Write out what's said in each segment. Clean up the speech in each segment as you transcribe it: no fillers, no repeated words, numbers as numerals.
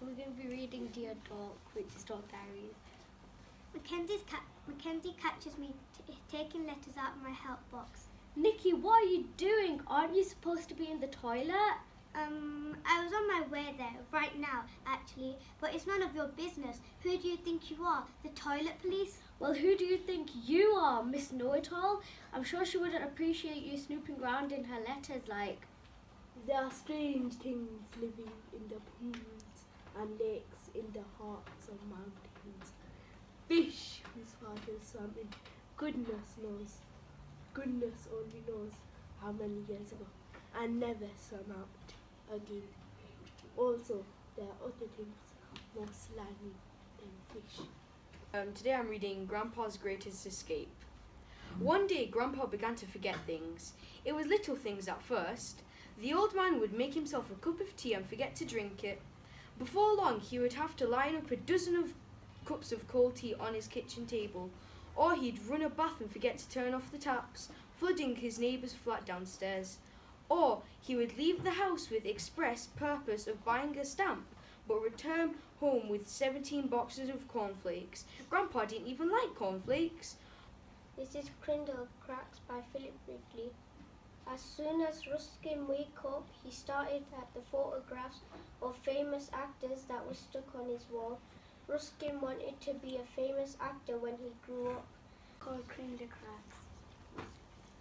We're going to be reading Dear Dog, which is Dog Diaries. Mackenzie catches me taking letters out of my help box. Nikki, what are you doing? Aren't you supposed to be in the toilet? I was on my way there right now, actually, but it's none of your business. Who do you think you are? The toilet police? Well, who do you think you are, Miss Know-It-All? I'm sure she wouldn't appreciate you snooping around in her letters like... There are strange things living in the pools and lakes in the hearts of mountains. Fish whose fathers swam in goodness only knows how many years ago, and never swam out again. Also, there are other things more slimy than fish. Today I'm reading Grandpa's Greatest Escape. One day Grandpa began to forget things. It was little things at first. The old man would make himself a cup of tea and forget to drink it. Before long he would have to line up a dozen of cups of cold tea on his kitchen table, or he'd run a bath and forget to turn off the taps, flooding his neighbour's flat downstairs. Or he would leave the house with express purpose of buying a stamp, but return home with 17 boxes of cornflakes. Grandpa didn't even like cornflakes. This is Crindle Cracks by Philip Ridley. As soon as Ruskin woke up, he started at the photographs of famous actors that were stuck on his wall. Ruskin wanted to be a famous actor when he grew up. Called Crindle Cracks.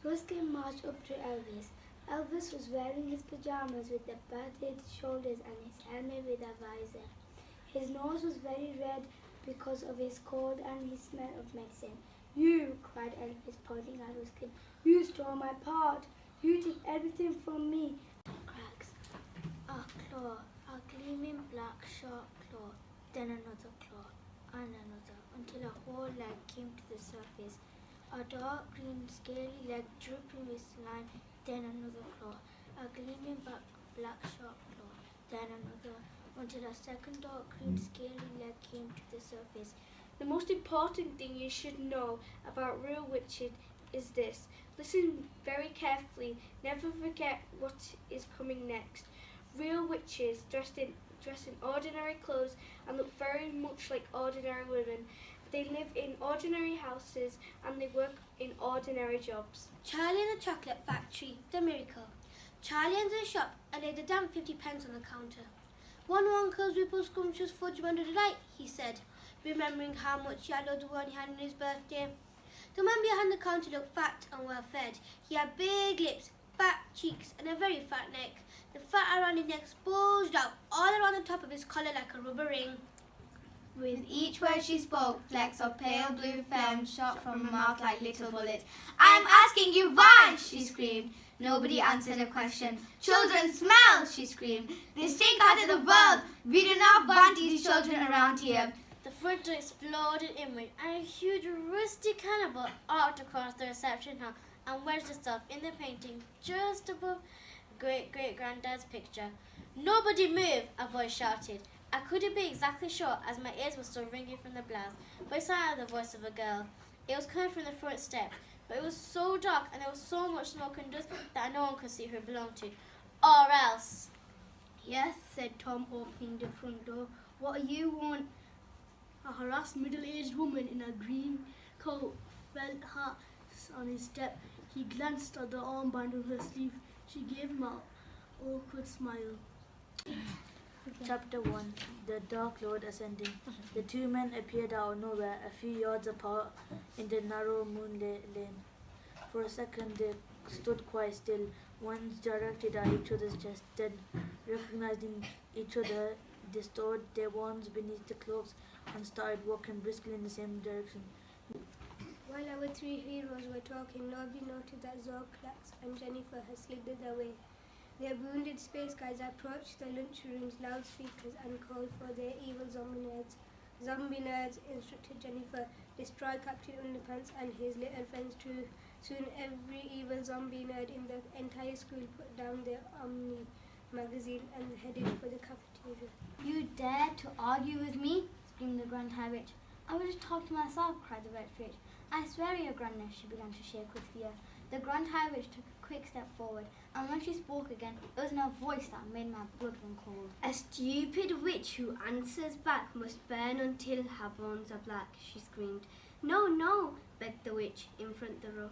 Ruskin marched up to Elvis. Elvis was wearing his pajamas with the padded shoulders and his helmet with a visor. His nose was very red because of his cold and his smell of medicine. "You," cried Elvis, pointing at Ruskin. "You stole my part. You took everything from me." Cracks. A claw, a gleaming black sharp claw, then another claw, and another, until a whole leg came to the surface. A dark green scaly leg dripping with slime, then another claw, a gleaming black sharp claw, then another, until a second dark green scaly leg came to the surface. The most important thing you should know about real witches is this. Listen very carefully. Never forget what is coming next. Real witches dress in ordinary clothes and look very much like ordinary women. They live in ordinary houses and they work in ordinary jobs. Charlie and the Chocolate Factory, the miracle. Charlie entered the shop and laid a damp 50p on the counter. "One Wonka's Ripple Scrumptious Fudge Wonder Delight," he said, remembering how much he had loved the one he had on his birthday. The man behind the counter looked fat and well fed. He had big lips, fat cheeks and a very fat neck. The fat around his neck bulged out all around the top of his collar like a rubber ring. With each word she spoke, flecks of pale blue phlegm shot from her mouth like little bullets. "I'm asking you why!" she screamed. Nobody answered her question. "Children smell!" she screamed. "They stink out of the world! We do not want these children around here!" The front door exploded inward, and a huge rusty cannibal arced across the reception hall and wedged itself in the painting just above great-great-granddad's picture. "Nobody move!" a voice shouted. I couldn't be exactly sure as my ears were still ringing from the blast, but it sounded like the voice of a girl. It was coming from the front step, but it was so dark and there was so much smoke and dust that no one could see who it belonged to. Or else. "Yes," said Tom, opening the front door. "What do you want?" A harassed middle-aged woman in a green coat felt hat on his step. He glanced at the armband on her sleeve. She gave him an awkward smile. Chapter 1. The Dark Lord Ascending. The two men appeared out of nowhere, a few yards apart in the narrow moonlit lane. For a second they stood quite still, ones directed at each other's chest. Then, recognizing each other, they stored their wands beneath the cloaks and started walking briskly in the same direction. While our three heroes were talking, nobody noted that Zorklax and Jennifer had slithered away. Their wounded space guides approached the lunchroom's loudspeakers and called for their evil zombie nerds. Zombie nerds instructed Jennifer, destroy Captain Underpants and his little friends too. Soon every evil zombie nerd in the entire school put down their Omni magazine and headed for the cafeteria. "You dare to argue with me?" screamed the Grand High Witch. "I will just talk to myself," cried the Red Witch. "I swear, Your Grandness," she began to shake with fear. The Grand High Witch took a quick step forward And when she spoke again, it was in a voice that made my blood run cold. A stupid witch who answers back must burn until her bones are black, she screamed. No, no, begged the witch in front the row.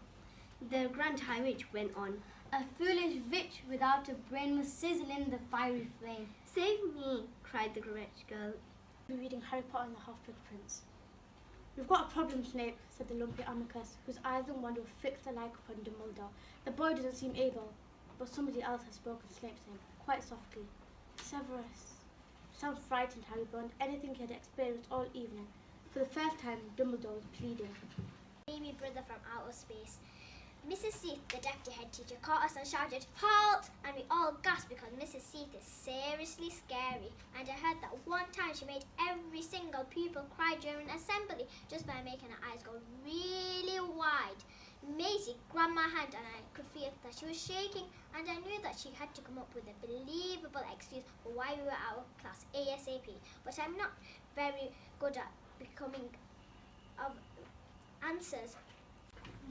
The Grand High Witch went on. A foolish witch without a brain must sizzle in the fiery flame. Save me, cried the wretched girl. We're reading Harry Potter and the Half-Blood Prince. We've got a problem, Snape, said the lumpy Amicus, whose eyes and one will fix the like upon Dumbledore. The boy doesn't seem able, but somebody else has spoken Snape's name, quite softly. Severus. Sounds frightened, Harry burned anything he had experienced all evening. For the first time, Dumbledore was pleading. Baby brother from outer space. Mrs. Seath, the deputy head teacher, caught us and shouted, "Halt!" And we all gasped because Mrs. Seath is seriously scary. And I heard that one time she made every single pupil cry during assembly just by making her eyes go really wide. Maisie grabbed my hand and I could feel that she was shaking, and I knew that she had to come up with a believable excuse for why we were out of class ASAP. But I'm not very good at becoming of answers.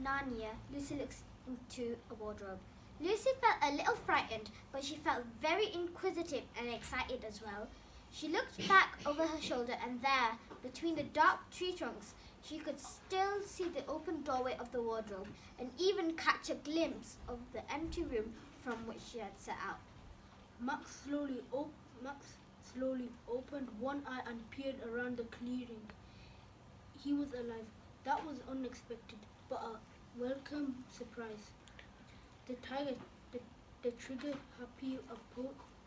Narnia, Lucy looks into a wardrobe. Lucy felt a little frightened, but she felt very inquisitive and excited as well. She looked back over her shoulder, and there, between the dark tree trunks, she could still see the open doorway of the wardrobe and even catch a glimpse of the empty room from which she had set out. Max slowly opened one eye and peered around the clearing. He was alive. That was unexpected, but a welcome surprise. The trigger-happy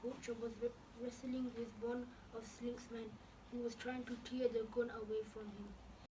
poacher was wrestling with one of Slink's men, who was trying to tear the gun away from him.